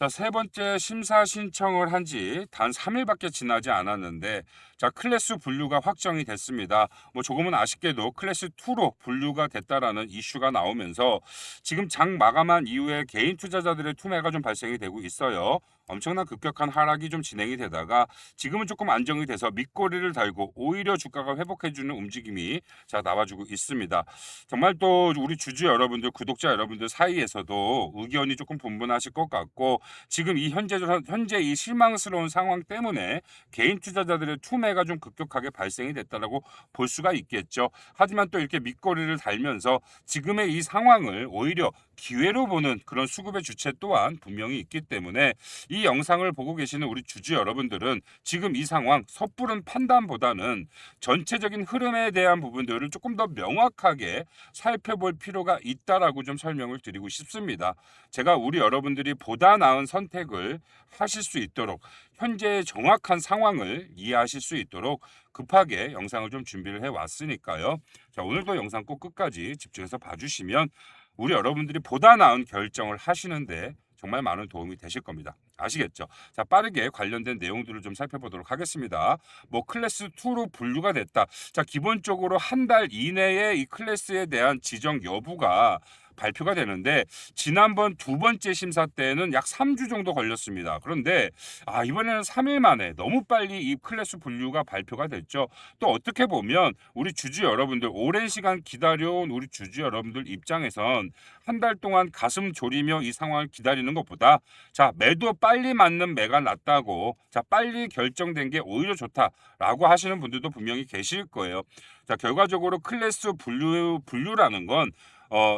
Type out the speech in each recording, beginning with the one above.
자, 세 번째 심사 신청을 한 지 단 3일밖에 지나지 않았는데, 자, 클래스 분류가 확정이 됐습니다. 뭐 조금은 아쉽게도 클래스 2로 분류가 됐다라는 이슈가 나오면서 지금 장 마감한 이후에 개인 투자자들의 투매가 좀 발생이 되고 있어요. 엄청난 급격한 하락이 좀 진행이 되다가 지금은 조금 안정이 돼서 밑꼬리를 달고 오히려 주가가 회복해주는 움직임이 자 나와주고 있습니다. 정말 또 우리 주주 여러분들, 구독자 여러분들 사이에서도 의견이 조금 분분하실 것 같고, 지금 이 현재 이 실망스러운 상황 때문에 개인 투자자들의 투매가 좀 급격하게 발생이 됐다라고 볼 수가 있겠죠. 하지만 또 이렇게 밑거리를 달면서 지금의 이 상황을 오히려 기회로 보는 그런 수급의 주체 또한 분명히 있기 때문에 이 영상을 보고 계시는 우리 주주 여러분들은 지금 이 상황 섣부른 판단보다는 전체적인 흐름에 대한 부분들을 조금 더 명확하게 살펴볼 필요가 있다라고 좀 설명을 드리고 싶습니다. 제가 우리 여러분들이 보다 나은 선택을 하실 수 있도록, 현재의 정확한 상황을 이해하실 수 있도록 급하게 영상을 좀 준비를 해왔으니까요. 자, 오늘도 영상 꼭 끝까지 집중해서 봐주시면 우리 여러분들이 보다 나은 결정을 하시는데 정말 많은 도움이 되실 겁니다. 아시겠죠? 자, 빠르게 관련된 내용들을 좀 살펴보도록 하겠습니다. 뭐 클래스 2로 분류가 됐다. 자, 기본적으로 한 달 이내에 이 클래스에 대한 지정 여부가 발표가 되는데, 지난번 두 번째 심사 때는 약 3주 정도 걸렸습니다. 그런데 이번에는 3일 만에 너무 빨리 이 클래스 분류가 발표가 됐죠. 또 어떻게 보면 우리 주주 여러분들, 오랜 시간 기다려온 우리 주주 여러분들 입장에선 한 달 동안 가슴 졸이며 이 상황을 기다리는 것보다 자, 매도 빨리 맞는 매가 낫다고, 자, 빨리 결정된 게 오히려 좋다라고 하시는 분들도 분명히 계실 거예요. 자, 결과적으로 클래스 분류라는 건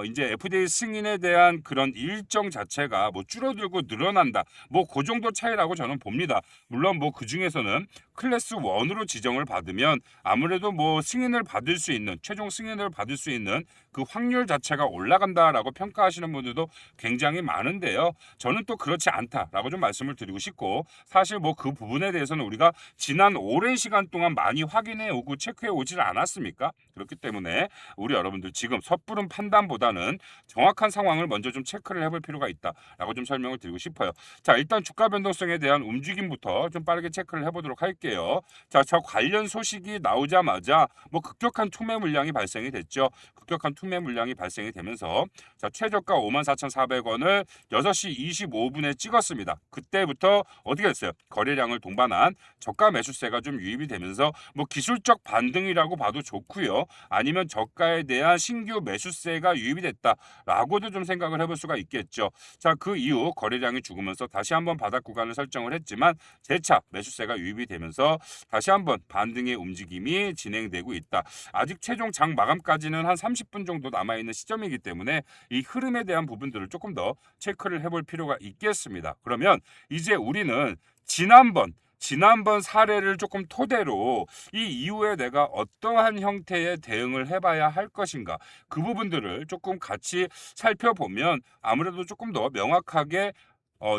이제 FDA 승인에 대한 그런 일정 자체가 뭐 줄어들고 늘어난다, 뭐 그 정도 차이라고 저는 봅니다. 물론 뭐 그 중에서는 클래스 1으로 지정을 받으면 아무래도 뭐 승인을 받을 수 있는, 최종 승인을 받을 수 있는 그 확률 자체가 올라간다라고 평가하시는 분들도 굉장히 많은데요. 저는 또 그렇지 않다라고 좀 말씀을 드리고 싶고, 사실 뭐 그 부분에 대해서는 우리가 지난 오랜 시간 동안 많이 확인해 오고 체크해 오질 않았습니까? 그렇기 때문에 우리 여러분들 지금 섣부른 판단보다는 정확한 상황을 먼저 좀 체크를 해볼 필요가 있다라고 좀 설명을 드리고 싶어요. 자, 일단 주가 변동성에 대한 움직임부터 좀 빠르게 체크를 해보도록 할게요. 자, 저 관련 소식이 나오자마자 뭐 급격한 투매 물량이 발생이 됐죠. 급격한 투매 물량이 발생이 되면서 자, 최저가 54,400원을 6시 25분에 찍었습니다. 그때부터 어떻게 됐어요? 거래량을 동반한 저가 매수세가 좀 유입이 되면서 뭐 기술적 반등이라고 봐도 좋고요. 아니면 저가에 대한 신규 매수세가 유입이 됐다라고도 좀 생각을 해볼 수가 있겠죠. 자, 그 이후 거래량이 죽으면서 다시 한번 바닥 구간을 설정을 했지만 재차 매수세가 유입이 되면서 다시 한번 반등의 움직임이 진행되고 있다. 아직 최종 장 마감까지는 한 30분 정도 남아있는 시점이기 때문에 이 흐름에 대한 부분들을 조금 더 체크를 해볼 필요가 있겠습니다. 그러면 이제 우리는 지난번 사례를 조금 토대로 이 이후에 내가 어떠한 형태의 대응을 해봐야 할 것인가, 그 부분들을 조금 같이 살펴보면 아무래도 조금 더 명확하게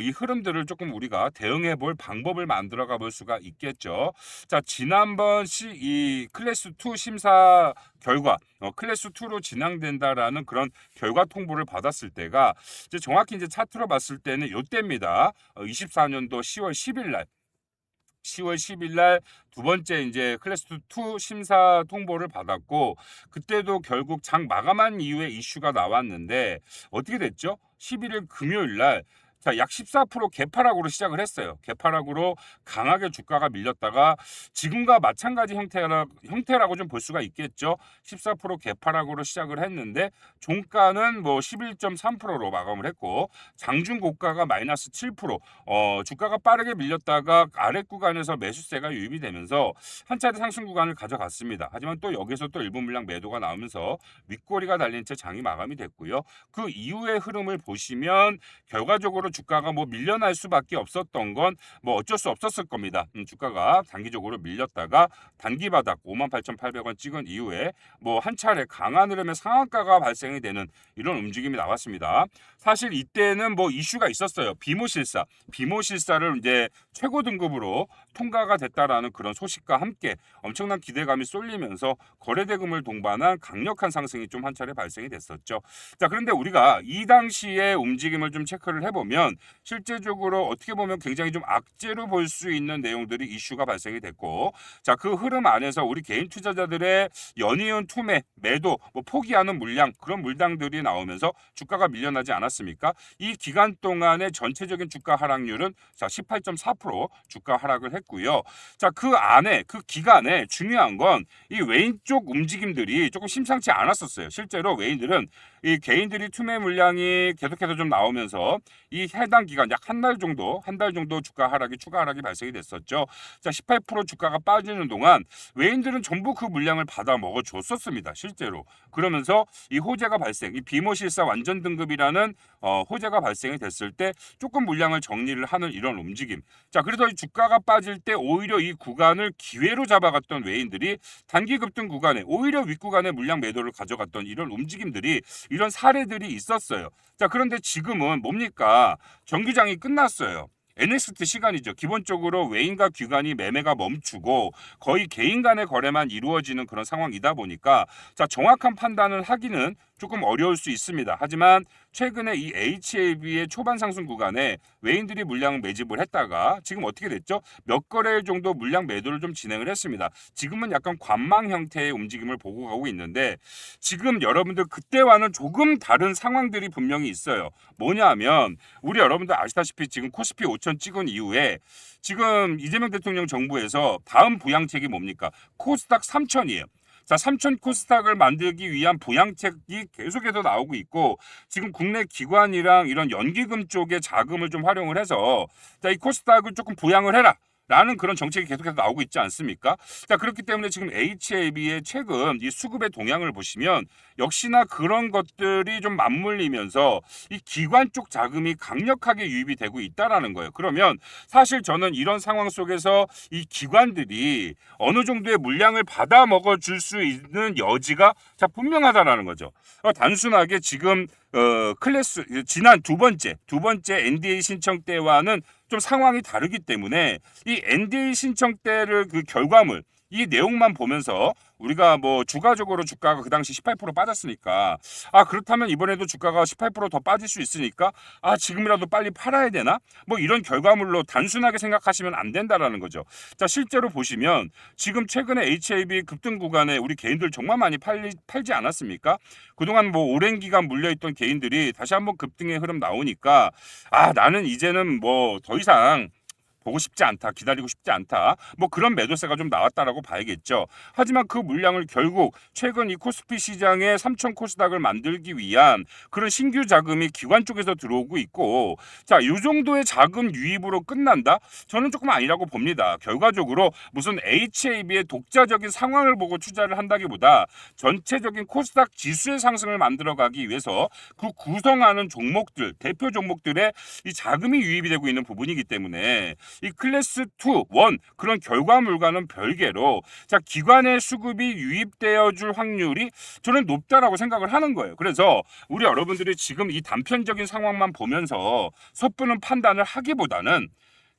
이 흐름들을 조금 우리가 대응해 볼 방법을 만들어 가볼 수가 있겠죠. 자, 지난번 이 클래스 2 심사 결과, 클래스 2로 진행된다라는 그런 결과 통보를 받았을 때가 이제 정확히 이제 차트로 봤을 때는 이때입니다. 24년도 10월 10일 날 두 번째 이제 클래스 2 심사 통보를 받았고, 그때도 결국 장 마감한 이후에 이슈가 나왔는데 어떻게 됐죠? 11일 금요일 날 자, 약 14% 개파락으로 시작을 했어요. 개파락으로 강하게 주가가 밀렸다가 지금과 마찬가지 형태라고 좀 볼 수가 있겠죠. 14% 개파락으로 시작을 했는데 종가는 뭐 11.3%로 마감을 했고, 장중 고가가 마이너스 7%, 주가가 빠르게 밀렸다가 아랫 구간에서 매수세가 유입이 되면서 한 차례 상승 구간을 가져갔습니다. 하지만 또 여기서 또 일부 물량 매도가 나오면서 윗꼬리가 달린 채 장이 마감이 됐고요. 그 이후의 흐름을 보시면 결과적으로 주가가 뭐 밀려날 수밖에 없었던 건 뭐 어쩔 수 없었을 겁니다. 주가가 단기적으로 밀렸다가 단기 바닥 58,800원 찍은 이후에 뭐 한 차례 강한 흐름의 상한가가 발생이 되는 이런 움직임이 나왔습니다. 사실 이때는 뭐 이슈가 있었어요. 비모실사를 이제 최고 등급으로 통과가 됐다라는 그런 소식과 함께 엄청난 기대감이 쏠리면서 거래대금을 동반한 강력한 상승이 좀 한 차례 발생이 됐었죠. 자, 그런데 우리가 이 당시의 움직임을 좀 체크를 해보면 보면 실제적으로 어떻게 보면 굉장히 좀 악재로 볼 수 있는 내용들이 이슈가 발생이 됐고, 자, 그 흐름 안에서 우리 개인 투자자들의 연이은 투매, 매도, 뭐 포기하는 물량, 그런 물량들이 나오면서 주가가 밀려나지 않았습니까? 이 기간 동안의 전체적인 주가 하락률은 자, 18.4% 주가 하락을 했고요. 자, 그 안에 그 기간에 중요한 건 이 외인 쪽 움직임들이 조금 심상치 않았었어요. 실제로 외인들은 이 개인들이 투매 물량이 계속해서 좀 나오면서 이 해당 기간 약 한 달 정도 주가 하락이 추가 하락이 발생이 됐었죠. 자, 18% 주가가 빠지는 동안 외인들은 전부 그 물량을 받아 먹어 줬었습니다. 실제로. 그러면서 이 호재가 발생, 이 비모실사 완전 등급이라는 호재가 발생이 됐을 때 조금 물량을 정리를 하는 이런 움직임. 자, 그래서 이 주가가 빠질 때 오히려 이 구간을 기회로 잡아갔던 외인들이 단기 급등 구간에 오히려 윗구간에 물량 매도를 가져갔던 이런 움직임들이 이런 사례들이 있었어요. 자, 그런데 지금은 뭡니까? 정규장이 끝났어요. NXT 시간이죠. 기본적으로 외인과 기관이 매매가 멈추고 거의 개인 간의 거래만 이루어지는 그런 상황이다 보니까 자, 정확한 판단을 하기는 조금 어려울 수 있습니다. 하지만 최근에 이 HAB의 초반 상승 구간에 외인들이 물량 매집을 했다가 지금 어떻게 됐죠? 몇 거래 정도 물량 매도를 좀 진행을 했습니다. 지금은 약간 관망 형태의 움직임을 보고 가고 있는데 지금 여러분들 그때와는 조금 다른 상황들이 분명히 있어요. 뭐냐면 우리 여러분들 아시다시피 지금 코스피 5천 찍은 이후에 지금 이재명 대통령 정부에서 다음 부양책이 뭡니까? 코스닥 3천이에요. 자, 3천 코스닥을 만들기 위한 부양책이 계속해서 나오고 있고 지금 국내 기관이랑 이런 연기금 쪽에 자금을 좀 활용을 해서 자, 이 코스닥을 조금 부양을 해라. 라는 그런 정책이 계속해서 나오고 있지 않습니까? 자, 그렇기 때문에 지금 HAB의 최근 이 수급의 동향을 보시면 역시나 그런 것들이 좀 맞물리면서 이 기관 쪽 자금이 강력하게 유입이 되고 있다라는 거예요. 그러면 사실 저는 이런 상황 속에서 이 기관들이 어느 정도의 물량을 받아 먹어 줄 수 있는 여지가 자, 분명하다라는 거죠. 단순하게 지금 클래스 지난 두 번째 NDA 신청 때와는 좀 상황이 다르기 때문에 이 NDA 신청 때를 그 결과물 이 내용만 보면서 우리가 뭐 주가적으로 주가가 그 당시 18% 빠졌으니까 그렇다면 이번에도 주가가 18%더 빠질 수 있으니까 지금이라도 빨리 팔아야 되나? 뭐 이런 결과물로 단순하게 생각하시면 안 된다라는 거죠. 자, 실제로 보시면 지금 최근에 HAB 급등 구간에 우리 개인들 정말 많이 팔지 않았습니까? 그동안 뭐 오랜 기간 물려있던 개인들이 다시 한번 급등의 흐름 나오니까 나는 이제는 뭐 더 이상 보고 싶지 않다, 기다리고 싶지 않다. 뭐 그런 매도세가 좀 나왔다라고 봐야겠죠. 하지만 그 물량을 결국 최근 이 코스피 시장에 3천 코스닥을 만들기 위한 그런 신규 자금이 기관 쪽에서 들어오고 있고 자, 이 정도의 자금 유입으로 끝난다? 저는 조금 아니라고 봅니다. 결과적으로 무슨 HAB의 독자적인 상황을 보고 투자를 한다기보다 전체적인 코스닥 지수의 상승을 만들어가기 위해서 그 구성하는 종목들, 대표 종목들의 이 자금이 유입이 되고 있는 부분이기 때문에 이 클래스 2, 1 그런 결과물과는 별개로 자, 기관의 수급이 유입되어 줄 확률이 저는 높다라고 생각을 하는 거예요. 그래서 우리 여러분들이 지금 이 단편적인 상황만 보면서 섣부른 판단을 하기보다는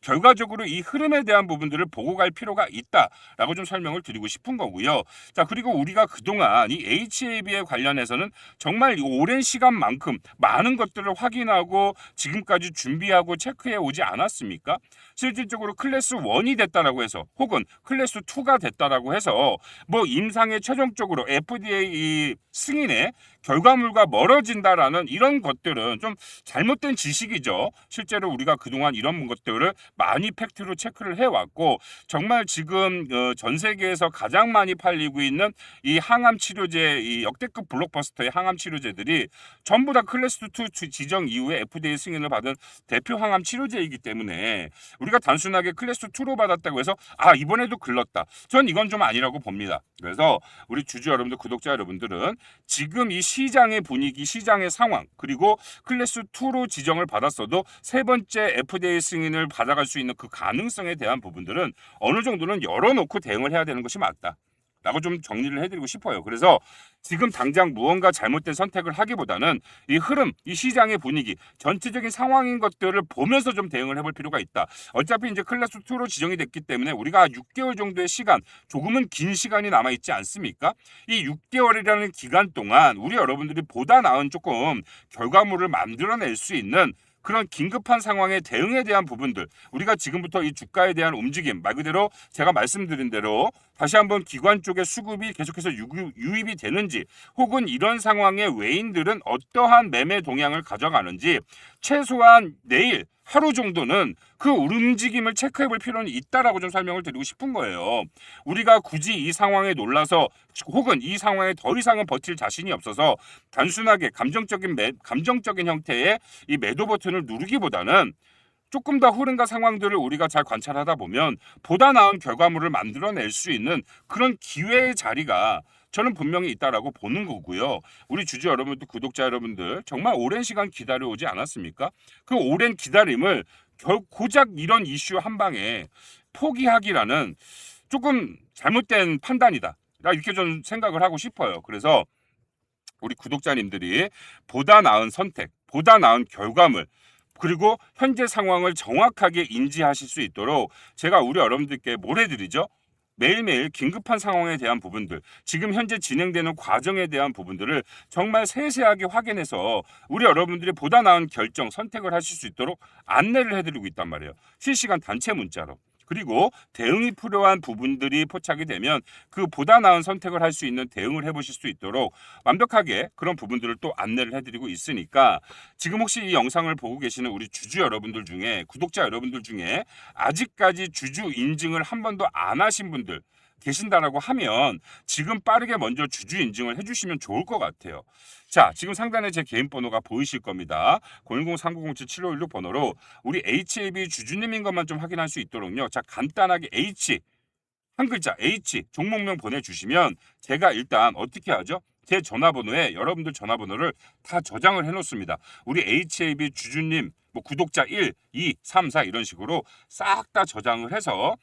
결과적으로 이 흐름에 대한 부분들을 보고 갈 필요가 있다라고 좀 설명을 드리고 싶은 거고요. 자, 그리고 우리가 그동안 이 HAB에 관련해서는 정말 오랜 시간만큼 많은 것들을 확인하고 지금까지 준비하고 체크해 오지 않았습니까? 실질적으로 클래스 1이 됐다라고 해서 혹은 클래스 2가 됐다라고 해서 뭐 임상에 최종적으로 FDA 이 승인의 결과물과 멀어진다라는 이런 것들은 좀 잘못된 지식이죠. 실제로 우리가 그동안 이런 것들을 많이 팩트로 체크를 해왔고 정말 지금 전 세계에서 가장 많이 팔리고 있는 이 항암 치료제, 이 역대급 블록버스터의 항암 치료제들이 전부 다 클래스 2 지정 이후에 FDA 승인을 받은 대표 항암 치료제이기 때문에 우리가 단순하게 클래스 2로 받았다고 해서 이번에도 글렀다. 전 이건 좀 아니라고 봅니다. 그래서 우리 주주 여러분들, 구독자 여러분들은 지금 이 시장의 분위기, 시장의 상황, 그리고 클래스 2로 지정을 받았어도 세 번째 FDA 승인을 받아갈 수 있는 그 가능성에 대한 부분들은 어느 정도는 열어놓고 대응을 해야 되는 것이 맞다. 라고 좀 정리를 해드리고 싶어요. 그래서 지금 당장 무언가 잘못된 선택을 하기보다는 이 흐름, 이 시장의 분위기, 전체적인 상황인 것들을 보면서 좀 대응을 해볼 필요가 있다. 어차피 이제 클래스 2로 지정이 됐기 때문에 우리가 6개월 정도의 시간, 조금은 긴 시간이 남아있지 않습니까? 이 6개월이라는 기간 동안 우리 여러분들이 보다 나은 조금 결과물을 만들어낼 수 있는 그런 긴급한 상황에 대응에 대한 부분들, 우리가 지금부터 이 주가에 대한 움직임, 말 그대로 제가 말씀드린 대로 다시 한번 기관 쪽의 수급이 계속해서 유입이 되는지, 혹은 이런 상황에 외인들은 어떠한 매매 동향을 가져가는지 최소한 내일 하루 정도는 그 움직임을 체크해 볼 필요는 있다라고 좀 설명을 드리고 싶은 거예요. 우리가 굳이 이 상황에 놀라서, 혹은 이 상황에 더 이상은 버틸 자신이 없어서 단순하게 감정적인 형태의 이 매도 버튼을 누르기보다는 조금 더 흐름과 상황들을 우리가 잘 관찰하다 보면 보다 나은 결과물을 만들어낼 수 있는 그런 기회의 자리가 저는 분명히 있다라고 보는 거고요. 우리 주주 여러분들, 구독자 여러분들 정말 오랜 시간 기다려오지 않았습니까? 그 오랜 기다림을 고작 이런 이슈 한 방에 포기하기라는 조금 잘못된 판단이다, 이렇게 좀 생각을 하고 싶어요. 그래서 우리 구독자님들이 보다 나은 선택, 보다 나은 결과물, 그리고 현재 상황을 정확하게 인지하실 수 있도록 제가 우리 여러분들께 뭘 해드리죠? 매일매일 긴급한 상황에 대한 부분들, 지금 현재 진행되는 과정에 대한 부분들을 정말 세세하게 확인해서 우리 여러분들이 보다 나은 결정, 선택을 하실 수 있도록 안내를 해드리고 있단 말이에요. 실시간 단체 문자로. 그리고 대응이 필요한 부분들이 포착이 되면 그 보다 나은 선택을 할 수 있는 대응을 해보실 수 있도록 완벽하게 그런 부분들을 또 안내를 해드리고 있으니까, 지금 혹시 이 영상을 보고 계시는 우리 주주 여러분들 중에, 구독자 여러분들 중에 아직까지 주주 인증을 한 번도 안 하신 분들 계신다라고 하면 지금 빠르게 먼저 주주 인증을 해주시면 좋을 것 같아요. 자, 지금 상단에 제 개인 번호가 보이실 겁니다. 010-3907-7516 번호로 우리 HAB 주주님인 것만 좀 확인할 수 있도록요. 자, 간단하게 H, 한 글자 H 종목명 보내주시면 제가 일단 어떻게 하죠? 제 전화번호에 여러분들 전화번호를 다 저장을 해놓습니다. 우리 HAB 주주님, 뭐 구독자 1, 2, 3, 4 이런 식으로 싹 다 저장을 해서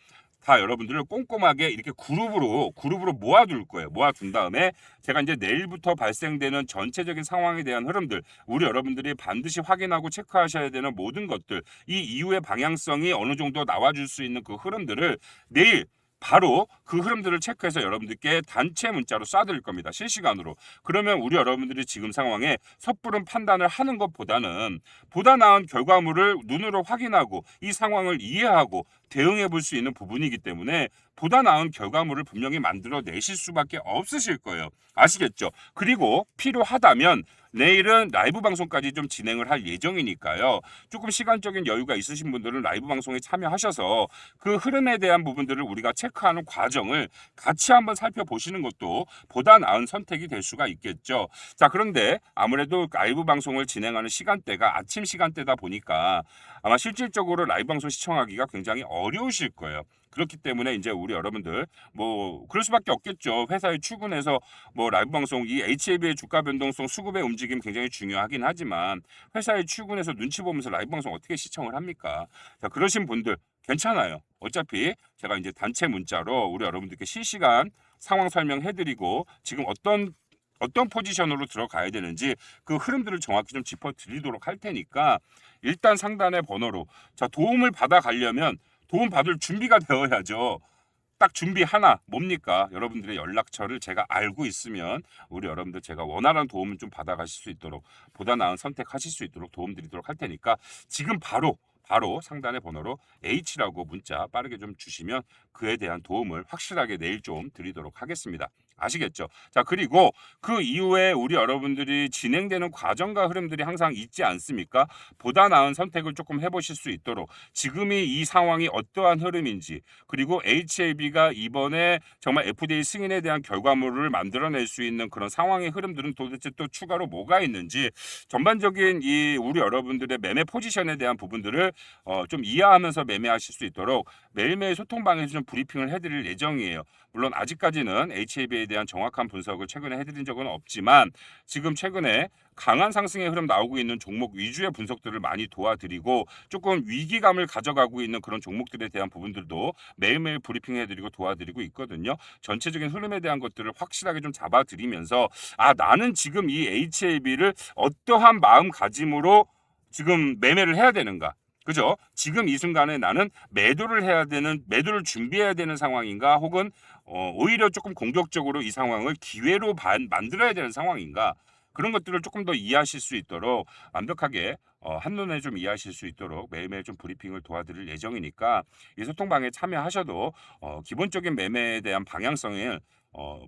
다 여러분들을 꼼꼼하게 이렇게 그룹으로 모아둘 거예요. 모아둔 다음에 제가 이제 내일부터 발생되는 전체적인 상황에 대한 흐름들, 우리 여러분들이 반드시 확인하고 체크하셔야 되는 모든 것들, 이 이후의 방향성이 어느 정도 나와줄 수 있는 그 흐름들을 내일 바로 그 흐름들을 체크해서 여러분들께 단체 문자로 쏴드릴 겁니다. 실시간으로. 그러면 우리 여러분들이 지금 상황에 섣부른 판단을 하는 것보다는 보다 나은 결과물을 눈으로 확인하고 이 상황을 이해하고 대응해 볼 수 있는 부분이기 때문에 보다 나은 결과물을 분명히 만들어 내실 수밖에 없으실 거예요. 아시겠죠? 그리고 필요하다면 내일은 라이브 방송까지 좀 진행을 할 예정이니까요. 조금 시간적인 여유가 있으신 분들은 라이브 방송에 참여하셔서 그 흐름에 대한 부분들을 우리가 체크하는 과정을 같이 한번 살펴보시는 것도 보다 나은 선택이 될 수가 있겠죠. 자, 그런데 아무래도 라이브 방송을 진행하는 시간대가 아침 시간대다 보니까 아마 실질적으로 라이브 방송 시청하기가 굉장히 어려우실 거예요. 그렇기 때문에 이제 우리 여러분들 뭐 그럴 수밖에 없겠죠. 회사에 출근해서 뭐 라이브 방송, 이 HAB의 주가 변동성, 수급의 움직임 굉장히 중요하긴 하지만 회사에 출근해서 눈치 보면서 라이브 방송 어떻게 시청을 합니까? 자, 그러신 분들 괜찮아요. 어차피 제가 이제 단체 문자로 우리 여러분들께 실시간 상황 설명해드리고 지금 어떤 포지션으로 들어가야 되는지 그 흐름들을 정확히 좀 짚어드리도록 할 테니까 일단 상단의 번호로, 자, 도움을 받아가려면 도움 받을 준비가 되어야죠. 딱 준비 하나, 뭡니까? 여러분들의 연락처를 제가 알고 있으면 우리 여러분들 제가 원활한 도움을 좀 받아가실 수 있도록, 보다 나은 선택하실 수 있도록 도움드리도록 할 테니까 지금 바로 상단의 번호로 H라고 문자 빠르게 좀 주시면 그에 대한 도움을 확실하게 내일 좀 드리도록 하겠습니다. 아시겠죠? 자, 그리고 그 이후에 우리 여러분들이 진행되는 과정과 흐름들이 항상 있지 않습니까? 보다 나은 선택을 조금 해보실 수 있도록 지금이 이 상황이 어떠한 흐름인지, 그리고 HAB가 이번에 정말 FDA 승인에 대한 결과물을 만들어낼 수 있는 그런 상황의 흐름들은 도대체 또 추가로 뭐가 있는지 전반적인 이 우리 여러분들의 매매 포지션에 대한 부분들을 좀 이해하면서 매매하실 수 있도록 매일매일 소통방에서 좀 브리핑을 해드릴 예정이에요. 물론 아직까지는 HAB에 대한 정확한 분석을 최근에 해드린 적은 없지만 지금 최근에 강한 상승의 흐름 나오고 있는 종목 위주의 분석들을 많이 도와드리고 조금 위기감을 가져가고 있는 그런 종목들에 대한 부분들도 매일매일 브리핑해드리고 도와드리고 있거든요. 전체적인 흐름에 대한 것들을 확실하게 좀 잡아드리면서 나는 지금 이 HAB를 어떠한 마음가짐으로 지금 매매를 해야 되는가? 그죠? 지금 이 순간에 나는 매도를 준비해야 되는 상황인가? 혹은 오히려 조금 공격적으로 이 상황을 기회로 만들어야 되는 상황인가? 그런 것들을 조금 더 이해하실 수 있도록 완벽하게 한눈에 좀 이해하실 수 있도록 매일매일 좀 브리핑을 도와드릴 예정이니까 이 소통방에 참여하셔도 기본적인 매매에 대한 방향성을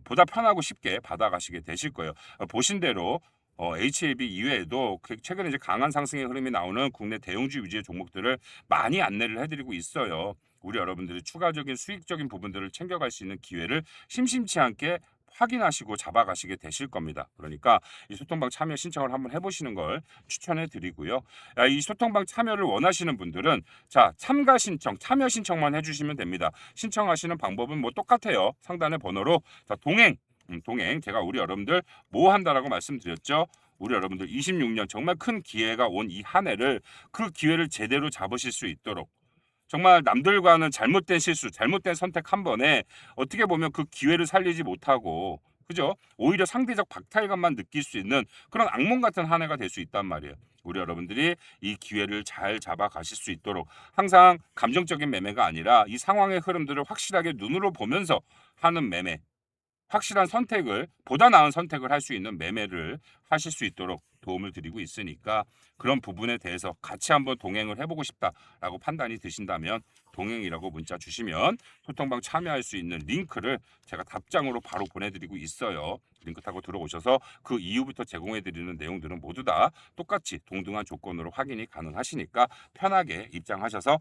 보다 편하고 쉽게 받아가시게 되실 거예요. 보신 대로 HLB 이외에도 최근에 이제 강한 상승의 흐름이 나오는 국내 대형주 위주의 종목들을 많이 안내를 해드리고 있어요. 우리 여러분들이 추가적인 수익적인 부분들을 챙겨갈 수 있는 기회를 심심치 않게 확인하시고 잡아가시게 되실 겁니다. 그러니까 이 소통방 참여 신청을 한번 해보시는 걸 추천해 드리고요. 이 소통방 참여를 원하시는 분들은 자, 참가 신청, 참여 신청만 해주시면 됩니다. 신청하시는 방법은 뭐 똑같아요. 상단의 번호로 자, 동행 제가 우리 여러분들 뭐 한다라고 말씀드렸죠. 우리 여러분들 26년 정말 큰 기회가 온 이 한 해를 그 기회를 제대로 잡으실 수 있도록 정말 남들과는 잘못된 실수, 잘못된 선택 한 번에 어떻게 보면 그 기회를 살리지 못하고 그죠? 오히려 상대적 박탈감만 느낄 수 있는 그런 악몽 같은 한 해가 될 수 있단 말이에요. 우리 여러분들이 이 기회를 잘 잡아 가실 수 있도록 항상 감정적인 매매가 아니라 이 상황의 흐름들을 확실하게 눈으로 보면서 하는 매매, 확실한 선택을 보다 나은 선택을 할 수 있는 매매를 하실 수 있도록 도움을 드리고 있으니까 그런 부분에 대해서 같이 한번 동행을 해보고 싶다라고 판단이 드신다면 동행이라고 문자 주시면 소통방 참여할 수 있는 링크를 제가 답장으로 바로 보내드리고 있어요. 링크 타고 들어오셔서 그 이후부터 제공해드리는 내용들은 모두 다 똑같이 동등한 조건으로 확인이 가능하시니까 편하게 입장하셔서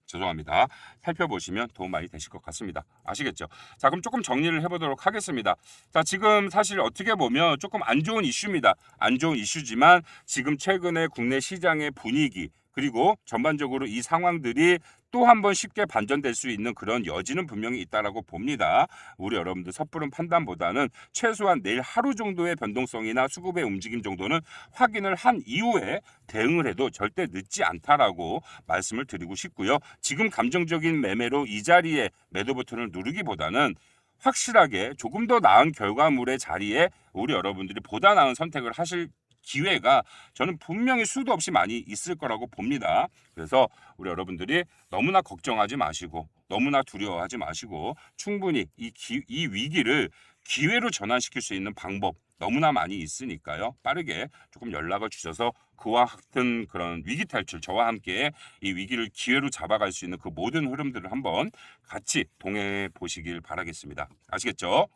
죄송합니다. 살펴보시면 도움 많이 되실 것 같습니다. 아시겠죠? 자, 그럼 조금 정리를 해보도록 하겠습니다. 자, 지금 사실 어떻게 보면 조금 안 좋은 이슈입니다. 안 좋은 이슈지만 지금 최근에 국내 시장의 분위기 그리고 전반적으로 이 상황들이 또 한 번 쉽게 반전될 수 있는 그런 여지는 분명히 있다라고 봅니다. 우리 여러분들 섣부른 판단보다는 최소한 내일 하루 정도의 변동성이나 수급의 움직임 정도는 확인을 한 이후에 대응을 해도 절대 늦지 않다라고 말씀을 드리고 싶고요. 지금 감정적인 매매로 이 자리에 매도 버튼을 누르기보다는 확실하게 조금 더 나은 결과물의 자리에 우리 여러분들이 보다 나은 선택을 하실 기회가 저는 분명히 수도 없이 많이 있을 거라고 봅니다. 그래서 우리 여러분들이 너무나 걱정하지 마시고 너무나 두려워하지 마시고 충분히 이 위기를 기회로 전환시킬 수 있는 방법 너무나 많이 있으니까요. 빠르게 조금 연락을 주셔서 그와 같은 그런 위기 탈출 저와 함께 이 위기를 기회로 잡아갈 수 있는 그 모든 흐름들을 한번 같이 동행해 보시길 바라겠습니다. 아시겠죠?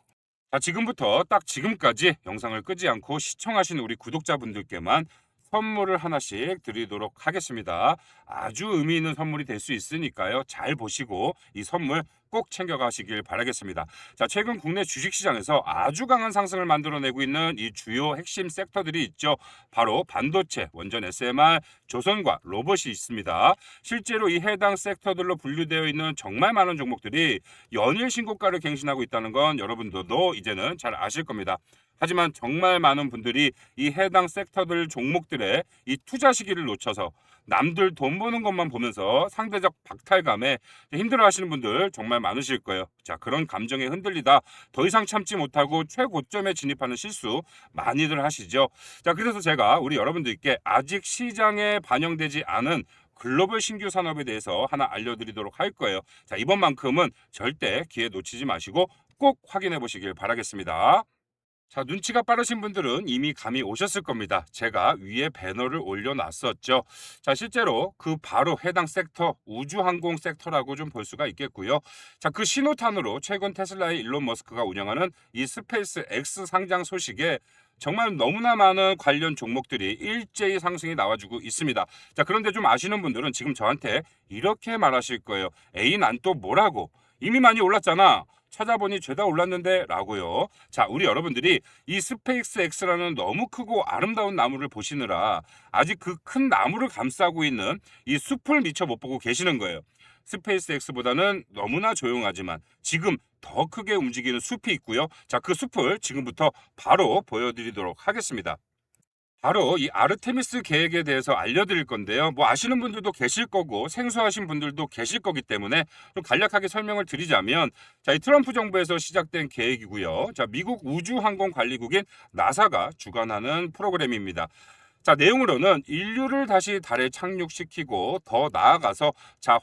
자, 지금부터 딱 지금까지 영상을 끄지 않고 시청하신 우리 구독자분들께만 선물을 하나씩 드리도록 하겠습니다. 아주 의미 있는 선물이 될 수 있으니까요. 잘 보시고 이 선물 꼭 챙겨가시길 바라겠습니다. 자, 최근 국내 주식시장에서 아주 강한 상승을 만들어내고 있는 이 주요 핵심 섹터들이 있죠. 바로 반도체, 원전 SMR, 조선과 로봇이 있습니다. 실제로 이 해당 섹터들로 분류되어 있는 정말 많은 종목들이 연일 신고가를 갱신하고 있다는 건 여러분들도 이제는 잘 아실 겁니다. 하지만 정말 많은 분들이 이 해당 섹터들 종목들의 이 투자 시기를 놓쳐서 남들 돈 버는 것만 보면서 상대적 박탈감에 힘들어 하시는 분들 정말 많으실 거예요. 자, 그런 감정에 흔들리다 더 이상 참지 못하고 최고점에 진입하는 실수 많이들 하시죠. 자, 그래서 제가 우리 여러분들께 아직 시장에 반영되지 않은 글로벌 신규 산업에 대해서 하나 알려드리도록 할 거예요. 자, 이번만큼은 절대 기회 놓치지 마시고 꼭 확인해 보시길 바라겠습니다. 자, 눈치가 빠르신 분들은 이미 감이 오셨을 겁니다. 제가 위에 배너를 올려놨었죠. 자, 실제로 그 바로 해당 섹터 우주항공 섹터라고 좀 볼 수가 있겠고요. 자, 그 신호탄으로 최근 테슬라의 일론 머스크가 운영하는 이 스페이스 X 상장 소식에 정말 너무나 많은 관련 종목들이 일제히 상승이 나와주고 있습니다. 자, 그런데 좀 아시는 분들은 지금 저한테 이렇게 말하실 거예요. 에이, 난 또 뭐라고? 이미 많이 올랐잖아. 찾아보니 죄다 올랐는데 라고요. 자, 우리 여러분들이 이 스페이스 X라는 너무 크고 아름다운 나무를 보시느라 아직 그 큰 나무를 감싸고 있는 이 숲을 미처 못 보고 계시는 거예요. 스페이스 X보다는 너무나 조용하지만 지금 더 크게 움직이는 숲이 있고요. 자, 그 숲을 지금부터 바로 보여드리도록 하겠습니다. 바로 이 아르테미스 계획에 대해서 알려드릴 건데요. 뭐 아시는 분들도 계실 거고 생소하신 분들도 계실 거기 때문에 좀 간략하게 설명을 드리자면 자, 이 트럼프 정부에서 시작된 계획이고요. 자, 미국 우주항공관리국인 나사가 주관하는 프로그램입니다. 자, 내용으로는 인류를 다시 달에 착륙시키고 더 나아가서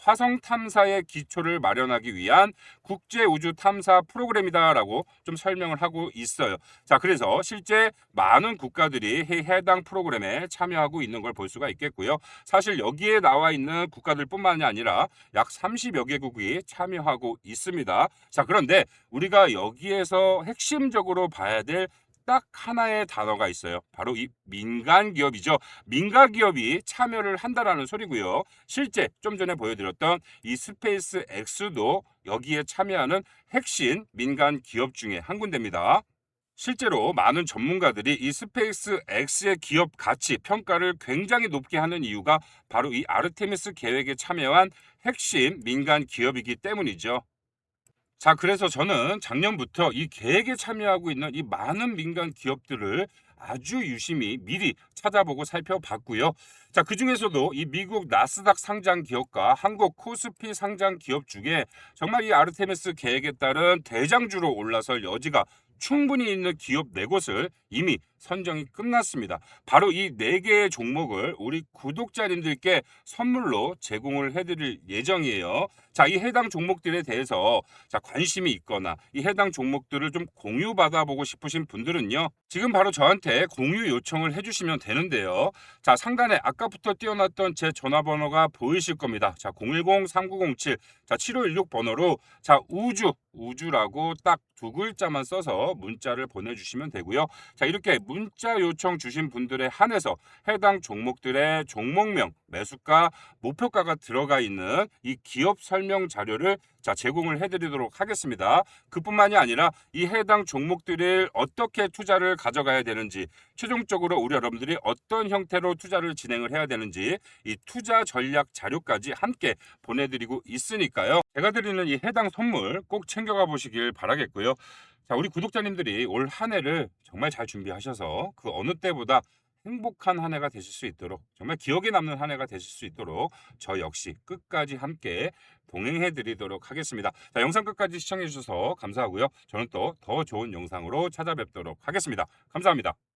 화성 탐사의 기초를 마련하기 위한 국제 우주 탐사 프로그램이다라고 좀 설명을 하고 있어요. 자, 그래서 실제 많은 국가들이 해당 프로그램에 참여하고 있는 걸 볼 수가 있겠고요. 사실 여기에 나와 있는 국가들뿐만이 아니라 약 30여 개국이 참여하고 있습니다. 자, 그런데 우리가 여기에서 핵심적으로 봐야 될 딱 하나의 단어가 있어요. 바로 이 민간 기업이죠. 민간 기업이 참여를 한다라는 소리고요. 실제 좀 전에 보여드렸던 이 스페이스 X도 여기에 참여하는 핵심 민간 기업 중에 한 군데입니다. 실제로 많은 전문가들이 이 스페이스 X의 기업 가치 평가를 굉장히 높게 하는 이유가 바로 이 아르테미스 계획에 참여한 핵심 민간 기업이기 때문이죠. 자, 그래서 저는 작년부터 이 계획에 참여하고 있는 이 많은 민간 기업들을 아주 유심히 미리 찾아보고 살펴봤고요. 자, 그중에서도 이 미국 나스닥 상장 기업과 한국 코스피 상장 기업 중에 정말 이 아르테미스 계획에 따른 대장주로 올라설 여지가 충분히 있는 기업 네 곳을 이미 선정이 끝났습니다. 바로 이 네 개의 종목을 우리 구독자님들께 선물로 제공을 해드릴 예정이에요. 자, 이 해당 종목들에 대해서 관심이 있거나 이 해당 종목들을 좀 공유받아 보고 싶으신 분들은요. 지금 바로 저한테 공유 요청을 해주시면 되는데요. 자, 상단에 아까부터 띄워놨던 제 전화번호가 보이실 겁니다. 자, 010-3907, 7516 번호로 우주라고 딱 두 글자만 써서 문자를 보내주시면 되고요. 자, 이렇게 문자 요청 주신 분들에 한해서 해당 종목들의 종목명, 매수가, 목표가가 들어가 있는 이 기업 설명 자료를 제공을 해드리도록 하겠습니다. 그뿐만이 아니라 이 해당 종목들을 어떻게 투자를 가져가야 되는지, 최종적으로 우리 여러분들이 어떤 형태로 투자를 진행을 해야 되는지 이 투자 전략 자료까지 함께 보내드리고 있으니까요. 제가 드리는 이 해당 선물 꼭 챙겨가 보시길 바라겠고요. 자, 우리 구독자님들이 올 한 해를 정말 잘 준비하셔서 그 어느 때보다 행복한 한 해가 되실 수 있도록, 정말 기억에 남는 한 해가 되실 수 있도록 저 역시 끝까지 함께 동행해 드리도록 하겠습니다. 자, 영상 끝까지 시청해 주셔서 감사하고요. 저는 또 더 좋은 영상으로 찾아뵙도록 하겠습니다. 감사합니다.